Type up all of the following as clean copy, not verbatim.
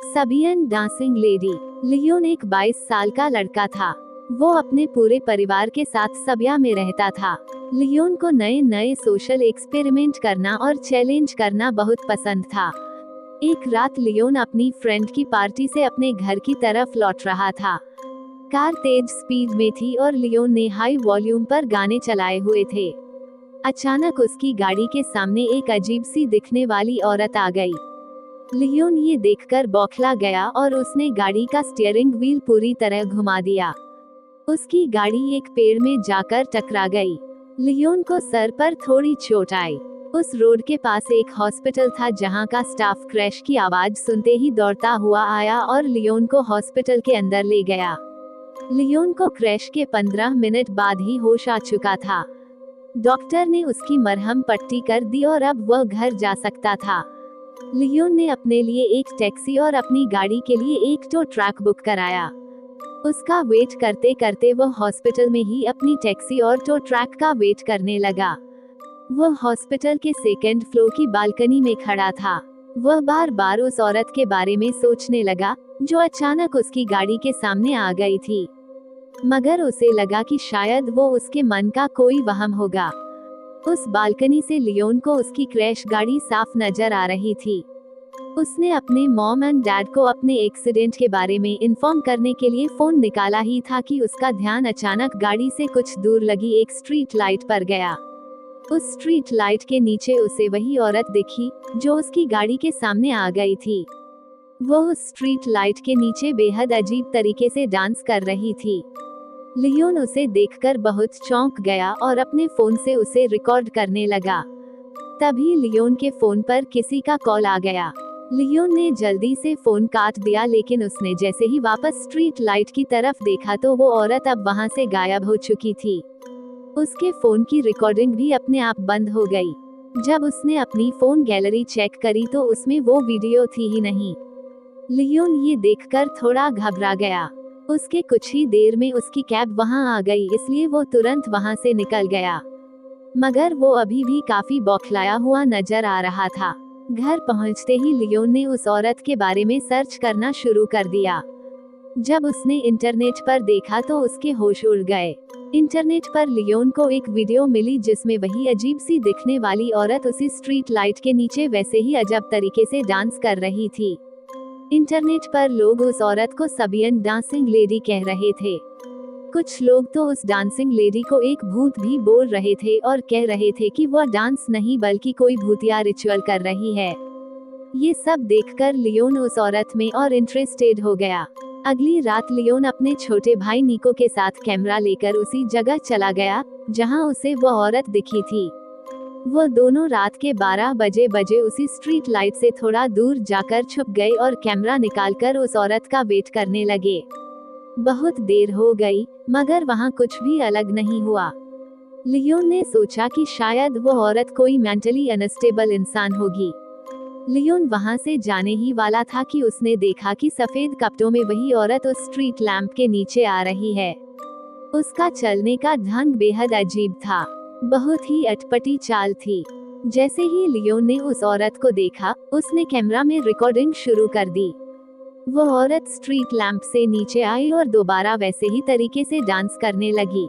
सबियन dancing lady. Leone एक 22 साल का लड़का था। वो अपने पूरे परिवार के साथ सबिया में रहता था। लियोन को नए नए सोशल एक्सपेरिमेंट करना और चैलेंज करना बहुत पसंद था। एक रात लियोन अपनी फ्रेंड की पार्टी से अपने घर की तरफ लौट रहा था। कार तेज स्पीड में थी और लियोन ने हाई वॉल्यूम पर गाने चलाए हुए थे। अचानक उसकी गाड़ी के सामने एक अजीब सी दिखने वाली औरत आ गई। लियोन ये देखकर बौखला गया और उसने गाड़ी का स्टीयरिंग व्हील पूरी तरह घुमा दिया। उसकी गाड़ी एक पेड़ में जाकर टकरा गई। लियोन को सर पर थोड़ी चोट आई। उस रोड के पास एक हॉस्पिटल था जहां का स्टाफ क्रैश की आवाज सुनते ही दौड़ता हुआ आया और लियोन को हॉस्पिटल के अंदर ले गया। लियोन को क्रैश के 15 मिनट बाद ही होश आ चुका था। डॉक्टर ने उसकी मरहम पट्टी कर दी और अब वह घर जा सकता था। लियोन ने अपने लिए एक टैक्सी और अपनी गाड़ी के लिए एक टो ट्रक बुक कराया। उसका वेट करते करते वह हॉस्पिटल में ही अपनी टैक्सी और टो ट्रक का वेट करने लगा। वह हॉस्पिटल के सेकंड फ्लोर की बालकनी में खड़ा था। वह बार बार उस औरत के बारे में सोचने लगा जो अचानक उसकी गाड़ी के सामने आ गई थी, मगर उसे लगा कि शायद वो उसके मन का कोई वहम होगा। उस बालकनी से लियोन को उसकी क्रैश गाड़ी साफ नजर आ रही थी। उसने अपने मॉम एंड डैड को अपने एक्सीडेंट के बारे में इन्फॉर्म करने के लिए फोन निकाला ही था कि उसका ध्यान अचानक गाड़ी से कुछ दूर लगी एक स्ट्रीट लाइट पर गया। उस स्ट्रीट लाइट के नीचे उसे वही औरत दिखी जो उसकी गाड़ी के सामने आ गई थी। वो उस स्ट्रीट लाइट के नीचे बेहद अजीब तरीके से डांस कर रही थी। लियोन उसे देखकर बहुत चौंक गया और अपने फोन से उसे रिकॉर्ड करने लगा। तभी लियोन के फोन पर किसी का कॉल आ गया। लियोन ने जल्दी से फोन काट दिया, लेकिन उसने जैसे ही वापस स्ट्रीट लाइट की तरफ देखा तो वो औरत अब वहां से गायब हो चुकी थी। उसके फोन की रिकॉर्डिंग भी अपने आप बंद हो गई। जब उसने अपनी फोन गैलरी चेक करी तो उसमें वो वीडियो थी ही नहीं। लियोन ये देखकर थोड़ा घबरा गया। उसके कुछ ही देर में उसकी कैब वहां आ गई, इसलिए वो तुरंत वहां से निकल गया, मगर वो अभी भी काफी बौखलाया हुआ नजर आ रहा था। घर पहुंचते ही लियोन ने उस औरत के बारे में सर्च करना शुरू कर दिया। जब उसने इंटरनेट पर देखा तो उसके होश उड़ गए। इंटरनेट पर लियोन को एक वीडियो मिली जिसमें वही अजीब सी दिखने वाली औरत उसी स्ट्रीट लाइट के नीचे वैसे ही अजब तरीके से डांस कर रही थी। इंटरनेट पर लोग उस औरत को सबियन डांसिंग लेडी कह रहे थे। कुछ लोग तो उस डांसिंग लेडी को एक भूत भी बोल रहे थे और कह रहे थे कि वह डांस नहीं बल्कि कोई भूतिया रिचुअल कर रही है। ये सब देखकर लियोन उस औरत में और इंटरेस्टेड हो गया। अगली रात लियोन अपने छोटे भाई निको के साथ कैमरा लेकर उसी जगह चला गया जहां उसे वह औरत दिखी थी। वो दोनों रात के 12 बजे उसी स्ट्रीट लाइट से थोड़ा दूर जाकर छुप गए और कैमरा निकालकर उस औरत का वेट करने लगे। बहुत देर हो गई, मगर वहाँ कुछ भी अलग नहीं हुआ। लियोन ने सोचा कि शायद वो औरत कोई मेंटली अनस्टेबल इंसान होगी। लियोन वहाँ से जाने ही वाला था कि उसने देखा कि सफेद कपड़ों में वही औरत उस स्ट्रीट लैंप के नीचे आ रही है। उसका चलने का ढंग बेहद अजीब था, बहुत ही अटपटी चाल थी। जैसे ही लियोन ने उस औरत को देखा, उसने कैमरा में रिकॉर्डिंग शुरू कर दी। वो औरत स्ट्रीट लैंप से नीचे आई और दोबारा वैसे ही तरीके से डांस करने लगी।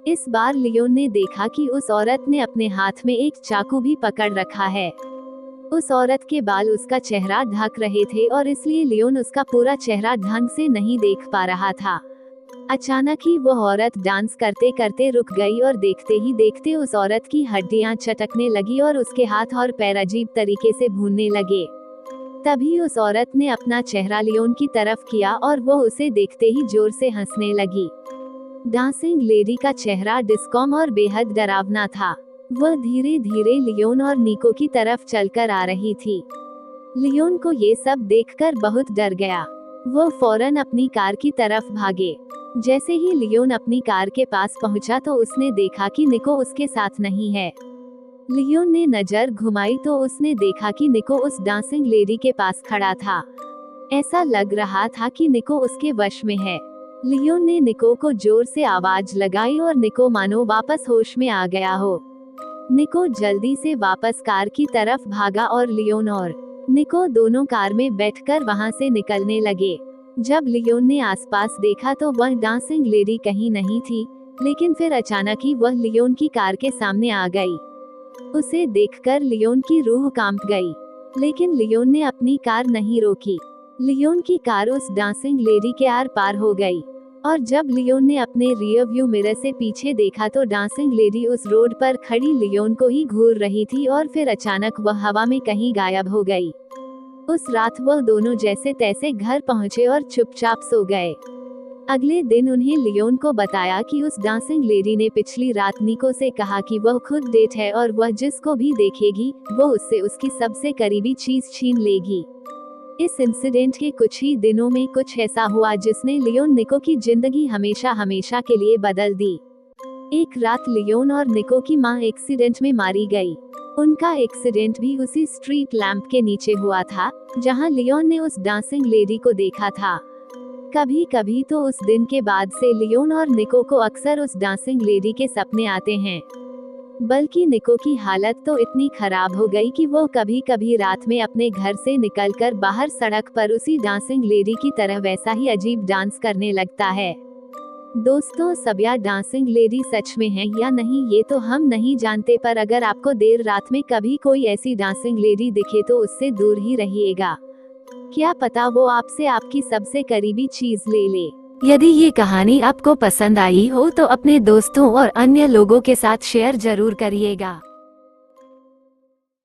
इस बार लियोन ने देखा कि उस औरत ने अपने हाथ में एक चाकू भी पकड़ रखा है। उस औरत के बाल उसका चेहरा ढक रहे थे और इसलिए लियोन उसका पूरा चेहरा ढंग से नहीं देख पा रहा था। अचानक ही वो औरत डांस करते करते रुक गई और देखते ही देखते उस औरत की हड्डियां चटकने लगी और उसके हाथ और पैर अजीब तरीके से भूनने लगे। तभी उस औरत ने अपना चेहरा लियोन की तरफ किया और वो उसे देखते ही जोर से हंसने लगी। डांसिंग लेडी का चेहरा डिस्कॉम और बेहद डरावना था। वह धीरे धीरे लियोन और निको की तरफ चलकर आ रही थी। लियोन को ये सब देखकर बहुत डर गया। वो फौरन अपनी कार की तरफ भागे। जैसे ही लियोन अपनी कार के पास पहुंचा तो उसने देखा कि निको उसके साथ नहीं है। लियोन ने नजर घुमाई तो उसने देखा कि निको उस डांसिंग लेडी के पास खड़ा था। ऐसा लग रहा था कि निको उसके वश में है। लियोन ने निको को जोर से आवाज लगाई और निको मानो वापस होश में आ गया हो। निको जल्दी से वापस कार की तरफ भागा और लियोन और निको दोनों कार में बैठकर वहां से निकलने लगे। जब लियोन ने आसपास देखा तो वह डांसिंग लेडी कहीं नहीं थी, लेकिन फिर अचानक ही वह लियोन की कार के सामने आ गई। उसे देखकर लियोन की रूह कांप गई, लेकिन लियोन ने अपनी कार नहीं रोकी। लियोन की कार उस डांसिंग लेडी के आर पार हो गई, और जब लियोन ने अपने रियर व्यू मिरर से पीछे देखा तो डांसिंग लेडी उस रोड पर खड़ी लियोन को ही घूर रही थी, और फिर अचानक वह हवा में कहीं गायब हो गई। उस रात वह दोनों जैसे तैसे घर पहुंचे और चुपचाप सो गए। अगले दिन उन्हें लियोन को बताया कि उस डांसिंग लेडी ने पिछली रात निको से कहा कि वह खुद डेट है और वह जिसको भी देखेगी वो उससे उसकी सबसे करीबी चीज छीन लेगी। इस इंसिडेंट के कुछ ही दिनों में कुछ ऐसा हुआ जिसने लियोन निको की जिंदगी हमेशा हमेशा के लिए बदल दी। एक रात लियोन और निको की मां एक्सीडेंट में मारी गई। उनका एक्सीडेंट भी उसी स्ट्रीट लैंप के नीचे हुआ था जहां लियोन ने उस डांसिंग लेडी को देखा था। कभी कभी तो उस दिन के बाद से लियोन और निको को अक्सर उस डांसिंग लेडी के सपने आते हैं। बल्कि निको की हालत तो इतनी खराब हो गई कि वो कभी कभी रात में अपने घर से निकलकर बाहर सड़क पर उसी डांसिंग लेडी की तरह वैसा ही अजीब डांस करने लगता है। दोस्तों, सब्या डांसिंग लेडी सच में है या नहीं ये तो हम नहीं जानते, पर अगर आपको देर रात में कभी कोई ऐसी डांसिंग लेडी दिखे तो उससे दूर ही रहिएगा। क्या पता वो आपसे आपकी सबसे करीबी चीज ले ले। यदि ये कहानी आपको पसंद आई हो तो अपने दोस्तों और अन्य लोगों के साथ शेयर जरूर करिएगा।